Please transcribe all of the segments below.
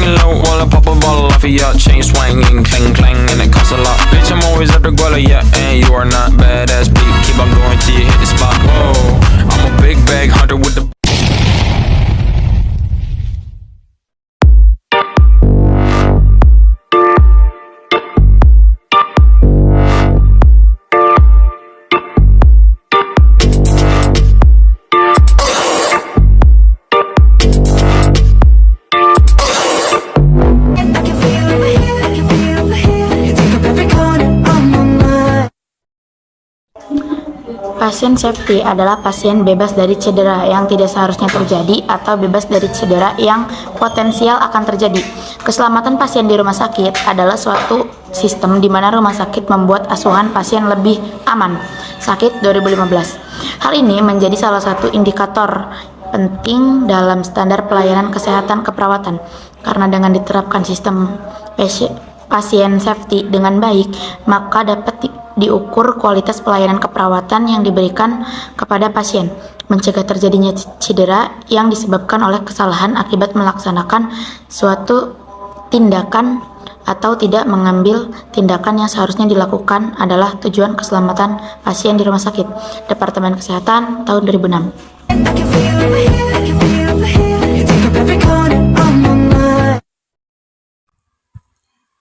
laying low while I pop a bottle off of ya. Chain swinging, clang clang, and it costs a lot. Bitch, I'm always at the guala, yeah, and you are not badass beat. Keep on going till you hit the spot. Whoa, I'm a big bag hunter with the. Pasien safety adalah pasien bebas dari cedera yang tidak seharusnya terjadi atau bebas dari cedera yang potensial akan terjadi. Keselamatan pasien di rumah sakit adalah suatu sistem di mana rumah sakit membuat asuhan pasien lebih aman. Sakit 2015. Hal ini menjadi salah satu indikator penting dalam standar pelayanan kesehatan keperawatan, karena dengan diterapkan sistem pasien safety dengan baik, maka dapat diukur kualitas pelayanan keperawatan yang diberikan kepada pasien, mencegah terjadinya cedera yang disebabkan oleh kesalahan akibat melaksanakan suatu tindakan atau tidak mengambil tindakan yang seharusnya dilakukan adalah tujuan keselamatan pasien di rumah sakit. Departemen Kesehatan tahun 2006.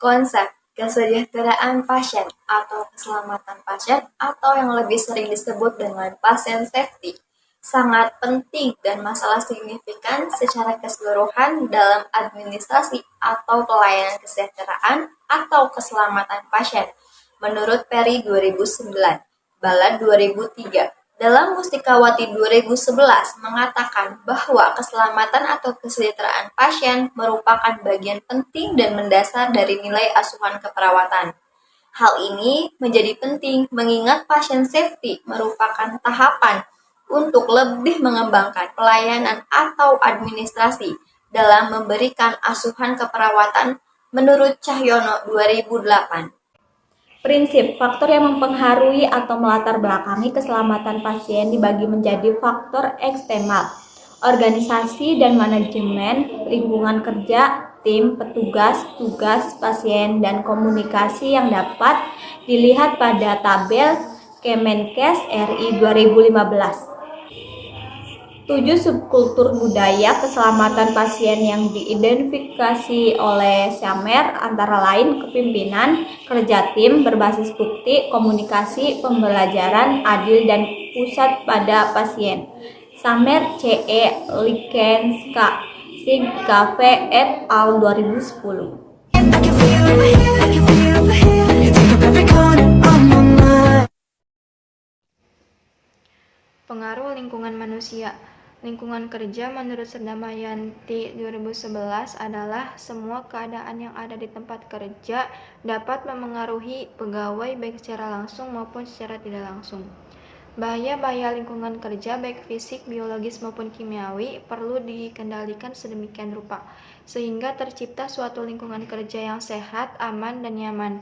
Konsep kesejahteraan pasien atau keselamatan pasien atau yang lebih sering disebut dengan pasien safety sangat penting dan masalah signifikan secara keseluruhan dalam administrasi atau pelayanan kesejahteraan atau keselamatan pasien. Menurut Perry 2009, Ballard 2003, dalam Mustikawati 2011 mengatakan bahwa keselamatan atau kesejahteraan pasien merupakan bagian penting dan mendasar dari nilai asuhan keperawatan. Hal ini menjadi penting mengingat pasien safety merupakan tahapan untuk lebih mengembangkan pelayanan atau administrasi dalam memberikan asuhan keperawatan menurut Cahyono 2008. Prinsip faktor yang mempengaruhi atau melatar belakangi keselamatan pasien dibagi menjadi faktor eksternal, organisasi dan manajemen, lingkungan kerja, tim, petugas, tugas, pasien, dan komunikasi yang dapat dilihat pada tabel Kemenkes RI 2015. 7 subkultur budaya keselamatan pasien yang diidentifikasi oleh Samer antara lain kepemimpinan, kerja tim, berbasis bukti, komunikasi, pembelajaran, adil, dan pusat pada pasien. Samer C.E. Likenska, Sig. K.V. et al. 2010. Pengaruh lingkungan manusia. Lingkungan kerja menurut Serdamayanti 2011 adalah semua keadaan yang ada di tempat kerja dapat memengaruhi pegawai baik secara langsung maupun secara tidak langsung. Bahaya-bahaya lingkungan kerja baik fisik, biologis maupun kimiawi perlu dikendalikan sedemikian rupa sehingga tercipta suatu lingkungan kerja yang sehat, aman, dan nyaman.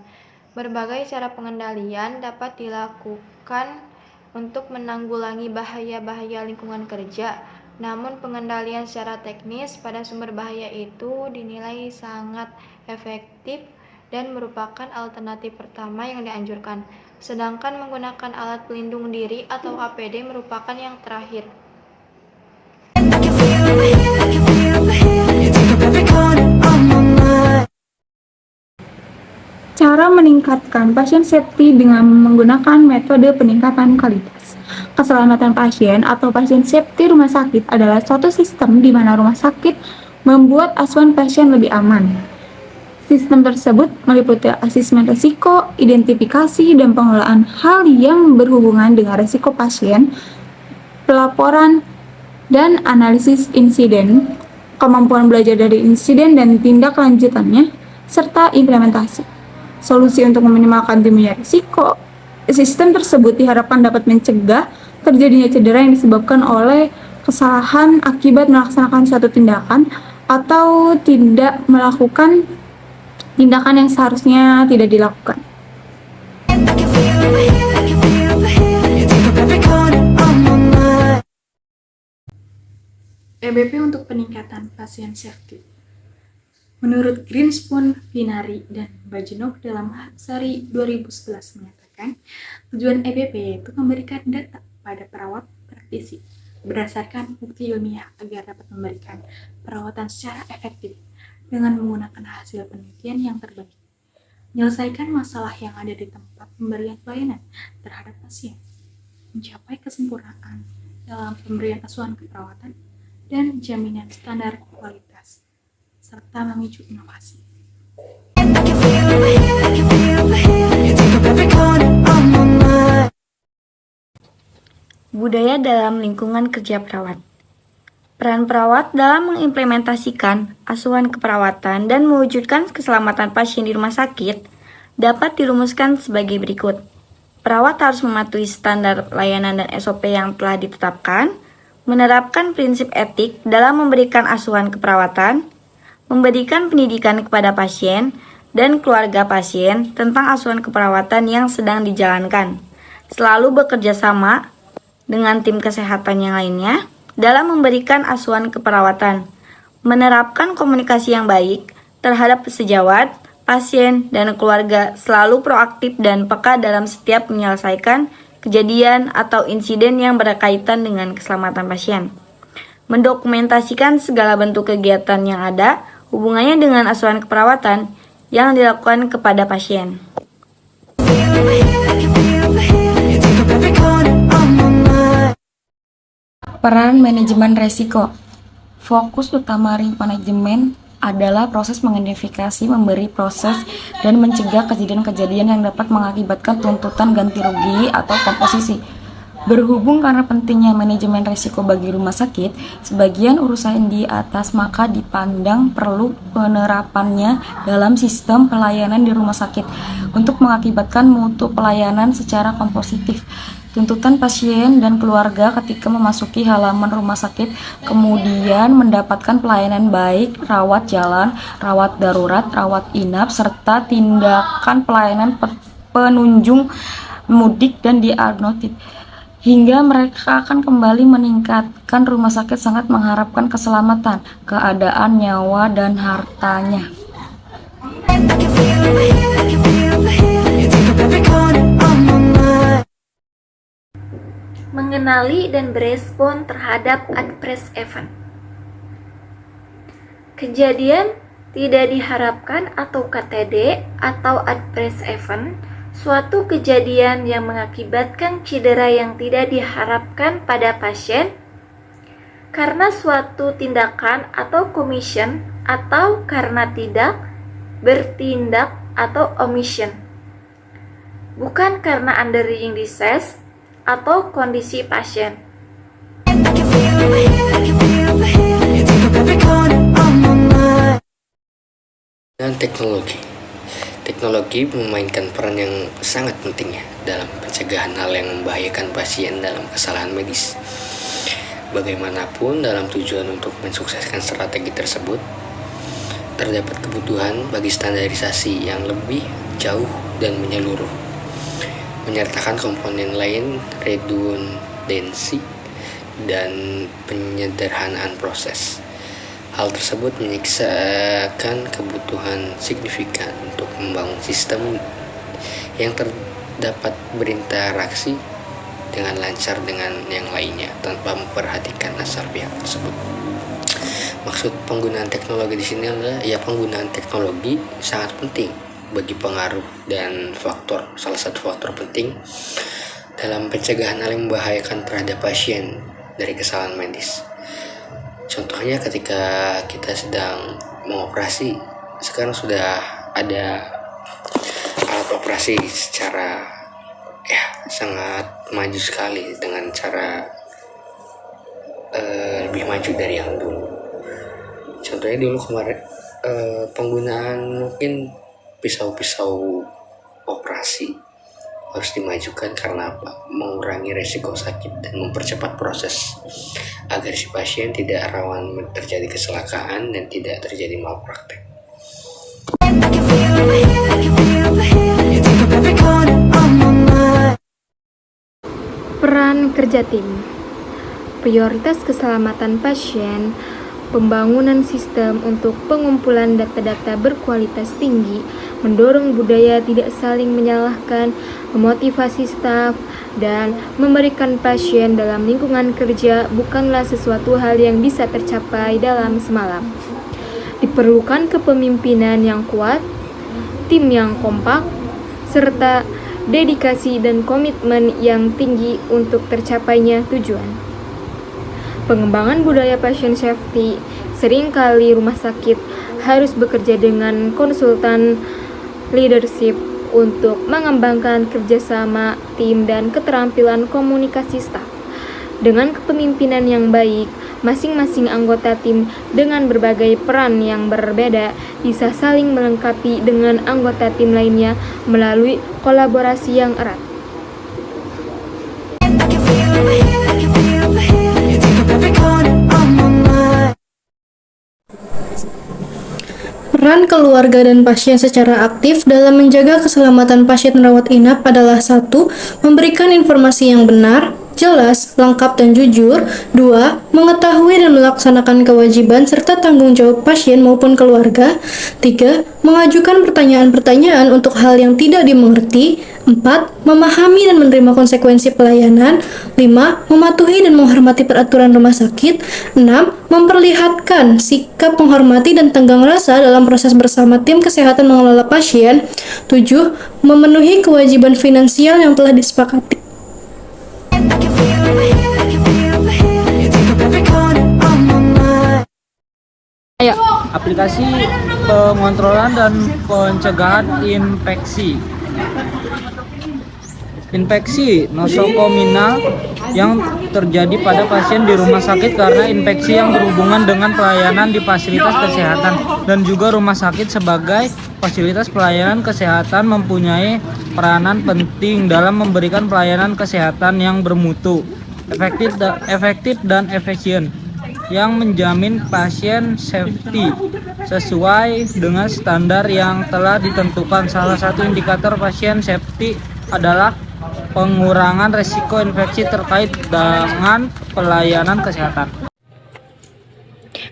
Berbagai cara pengendalian dapat dilakukan untuk menanggulangi bahaya-bahaya lingkungan kerja, namun pengendalian secara teknis pada sumber bahaya itu dinilai sangat efektif dan merupakan alternatif pertama yang dianjurkan, sedangkan menggunakan alat pelindung diri atau APD merupakan yang terakhir. Cara meningkatkan pasien safety dengan menggunakan metode peningkatan kualitas. Keselamatan pasien atau pasien safety rumah sakit adalah suatu sistem di mana rumah sakit membuat asuhan pasien lebih aman. Sistem tersebut meliputi asesmen risiko, identifikasi, dan pengelolaan hal yang berhubungan dengan risiko pasien, pelaporan, dan analisis insiden, kemampuan belajar dari insiden dan tindak lanjutannya, serta implementasi solusi untuk meminimalkan timbulnya risiko. Sistem tersebut diharapkan dapat mencegah terjadinya cedera yang disebabkan oleh kesalahan akibat melaksanakan suatu tindakan atau tidak melakukan tindakan yang seharusnya tidak dilakukan. EBP untuk peningkatan pasien safety. Menurut Greenspoon, Vinari, dan Bajenok dalam Sari 2011 menyatakan, tujuan EBP yaitu memberikan data pada perawat praktisi berdasarkan bukti ilmiah agar dapat memberikan perawatan secara efektif dengan menggunakan hasil penelitian yang terbaik, menyelesaikan masalah yang ada di tempat pemberian pelayanan terhadap pasien, mencapai kesempurnaan dalam pemberian asuhan keperawatan, dan jaminan standar kualitas, serta memicu inovasi. Budaya dalam lingkungan kerja perawat. Peran perawat dalam mengimplementasikan asuhan keperawatan dan mewujudkan keselamatan pasien di rumah sakit dapat dirumuskan sebagai berikut. Perawat harus mematuhi standar layanan dan SOP yang telah ditetapkan, menerapkan prinsip etik dalam memberikan asuhan keperawatan, memberikan pendidikan kepada pasien dan keluarga pasien tentang asuhan keperawatan yang sedang dijalankan, selalu bekerja sama dengan tim kesehatan yang lainnya dalam memberikan asuhan keperawatan, menerapkan komunikasi yang baik terhadap sejawat, pasien, dan keluarga, selalu proaktif dan peka dalam setiap menyelesaikan kejadian atau insiden yang berkaitan dengan keselamatan pasien, mendokumentasikan segala bentuk kegiatan yang ada hubungannya dengan asuhan keperawatan yang dilakukan kepada pasien. Peran manajemen resiko. Fokus utama risk manajemen adalah proses mengidentifikasi, memberi proses, dan mencegah kejadian-kejadian yang dapat mengakibatkan tuntutan ganti rugi atau komposisi. Berhubung karena pentingnya manajemen risiko bagi rumah sakit, sebagian urusan di atas maka dipandang perlu penerapannya dalam sistem pelayanan di rumah sakit untuk mengakibatkan mutu pelayanan secara kompositif. Tuntutan pasien dan keluarga ketika memasuki halaman rumah sakit, kemudian mendapatkan pelayanan baik, rawat jalan, rawat darurat, rawat inap, serta tindakan pelayanan penunjung mudik dan diagnostik. Hingga mereka akan kembali meningkatkan rumah sakit sangat mengharapkan keselamatan, keadaan nyawa dan hartanya. Mengenali dan berespon terhadap adverse event. Kejadian tidak diharapkan atau KTD atau adverse event, suatu kejadian yang mengakibatkan cedera yang tidak diharapkan pada pasien karena suatu tindakan atau commission atau karena tidak bertindak atau omission, bukan karena underlying disease atau kondisi pasien. Dan teknologi memainkan peran yang sangat penting ya dalam pencegahan hal yang membahayakan pasien dalam kesalahan medis. Bagaimanapun dalam tujuan untuk mensukseskan strategi tersebut, terdapat kebutuhan bagi standarisasi yang lebih jauh dan menyeluruh, menyertakan komponen lain, redundansi, dan penyederhanaan proses. Hal tersebut menyiksakan kebutuhan signifikan untuk membangun sistem yang dapat berinteraksi dengan lancar dengan yang lainnya tanpa memperhatikan asal pihak tersebut. Maksud penggunaan teknologi di sini adalah penggunaan teknologi sangat penting bagi pengaruh dan salah satu faktor penting dalam pencegahan hal yang membahayakan terhadap pasien dari kesalahan medis. Contohnya ketika kita sedang mengoperasi, sekarang sudah ada alat operasi secara sangat maju sekali dengan cara lebih maju dari yang dulu. Contohnya dulu kemarin penggunaan mungkin pisau-pisau operasi harus dimajukan karena apa? Mengurangi resiko sakit dan mempercepat proses agar si pasien tidak rawan terjadi kecelakaan dan tidak terjadi malpraktek. Peran kerja tim. Prioritas keselamatan pasien pembangunan sistem untuk pengumpulan data-data berkualitas tinggi, mendorong budaya tidak saling menyalahkan, memotivasi staf, dan memberikan pasien dalam lingkungan kerja bukanlah sesuatu hal yang bisa tercapai dalam semalam. Diperlukan kepemimpinan yang kuat, tim yang kompak, serta dedikasi dan komitmen yang tinggi untuk tercapainya tujuan. Pengembangan budaya patient safety, seringkali rumah sakit harus bekerja dengan konsultan leadership untuk mengembangkan kerjasama tim dan keterampilan komunikasi staf. Dengan kepemimpinan yang baik, masing-masing anggota tim dengan berbagai peran yang berbeda bisa saling melengkapi dengan anggota tim lainnya melalui kolaborasi yang erat. Peran keluarga dan pasien secara aktif dalam menjaga keselamatan pasien rawat inap adalah 1. Memberikan informasi yang benar, jelas, lengkap, dan jujur. 2. Mengetahui dan melaksanakan kewajiban serta tanggung jawab pasien maupun keluarga. 3. Mengajukan pertanyaan-pertanyaan untuk hal yang tidak dimengerti. 4. Memahami dan menerima konsekuensi pelayanan. 5. Mematuhi dan menghormati peraturan rumah sakit. 6. Memperlihatkan sikap menghormati dan tenggang rasa dalam proses bersama tim kesehatan mengelola pasien. 7. Memenuhi kewajiban finansial yang telah disepakati. Aplikasi pengontrolan dan pencegahan infeksi. Infeksi nosokominal yang terjadi pada pasien di rumah sakit karena infeksi yang berhubungan dengan pelayanan di fasilitas kesehatan, dan juga rumah sakit sebagai fasilitas pelayanan kesehatan mempunyai peranan penting dalam memberikan pelayanan kesehatan yang bermutu, efektif dan efisien, yang menjamin pasien safety sesuai dengan standar yang telah ditentukan. Salah satu indikator pasien safety adalah pengurangan risiko infeksi terkait dengan pelayanan kesehatan.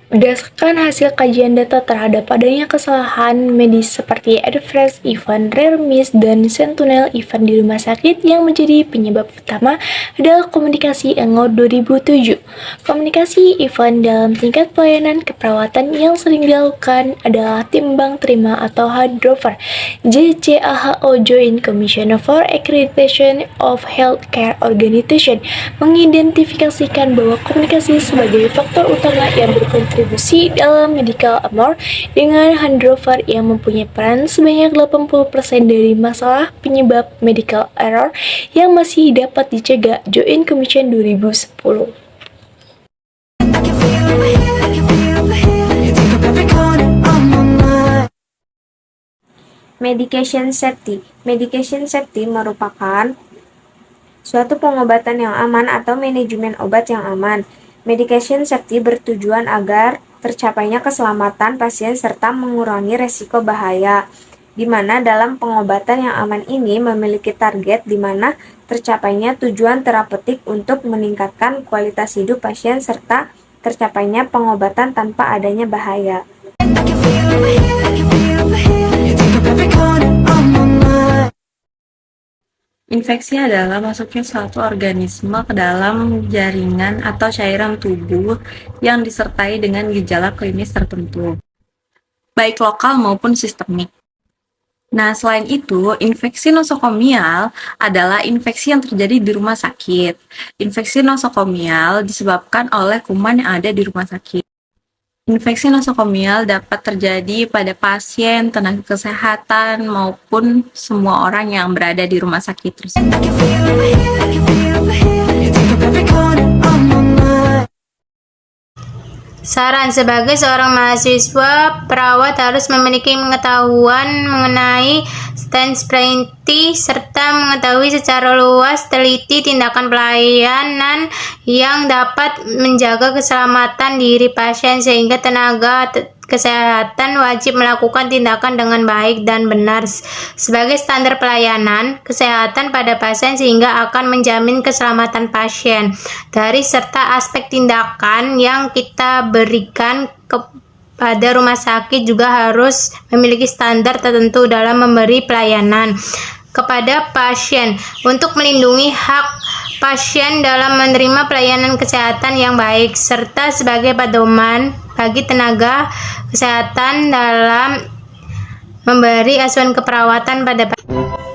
Berdasarkan hasil kajian data terhadap adanya kesalahan medis seperti adverse event, rare miss, dan sentinel event di rumah sakit yang menjadi penyebab utama adalah komunikasi ENGO 2007. Komunikasi event dalam tingkat pelayanan keperawatan yang sering dilakukan adalah timbang terima atau handover. JCAHO Joint Commission for Accreditation of Healthcare Organization mengidentifikasikan bahwa komunikasi sebagai faktor utama yang berkontribusi dalam medical error, dengan handover yang mempunyai peran sebanyak 80% dari masalah penyebab medical error yang masih dapat dicegah. Joint Commission 2010. Medication safety. Medication safety merupakan suatu pengobatan yang aman atau manajemen obat yang aman. Medication safety bertujuan agar tercapainya keselamatan pasien serta mengurangi resiko bahaya, di mana dalam pengobatan yang aman ini memiliki target di mana tercapainya tujuan terapeutik untuk meningkatkan kualitas hidup pasien serta tercapainya pengobatan tanpa adanya bahaya. Infeksi adalah masuknya suatu organisme ke dalam jaringan atau cairan tubuh yang disertai dengan gejala klinis tertentu, baik lokal maupun sistemik. Nah, selain itu, infeksi nosokomial adalah infeksi yang terjadi di rumah sakit. Infeksi nosokomial disebabkan oleh kuman yang ada di rumah sakit. Infeksi nosokomial dapat terjadi pada pasien, tenaga kesehatan, maupun semua orang yang berada di rumah sakit tersebut. Saran: sebagai seorang mahasiswa, perawat harus memiliki pengetahuan mengenai stance safety serta mengetahui secara luas teliti tindakan pelayanan yang dapat menjaga keselamatan diri pasien sehingga tenaga kesehatan wajib melakukan tindakan dengan baik dan benar sebagai standar pelayanan kesehatan pada pasien sehingga akan menjamin keselamatan pasien. Dari serta aspek tindakan yang kita berikan pada rumah sakit juga harus memiliki standar tertentu dalam memberi pelayanan kepada pasien untuk melindungi hak pasien dalam menerima pelayanan kesehatan yang baik serta sebagai pedoman bagi tenaga kesehatan dalam memberi asuhan keperawatan pada pasien.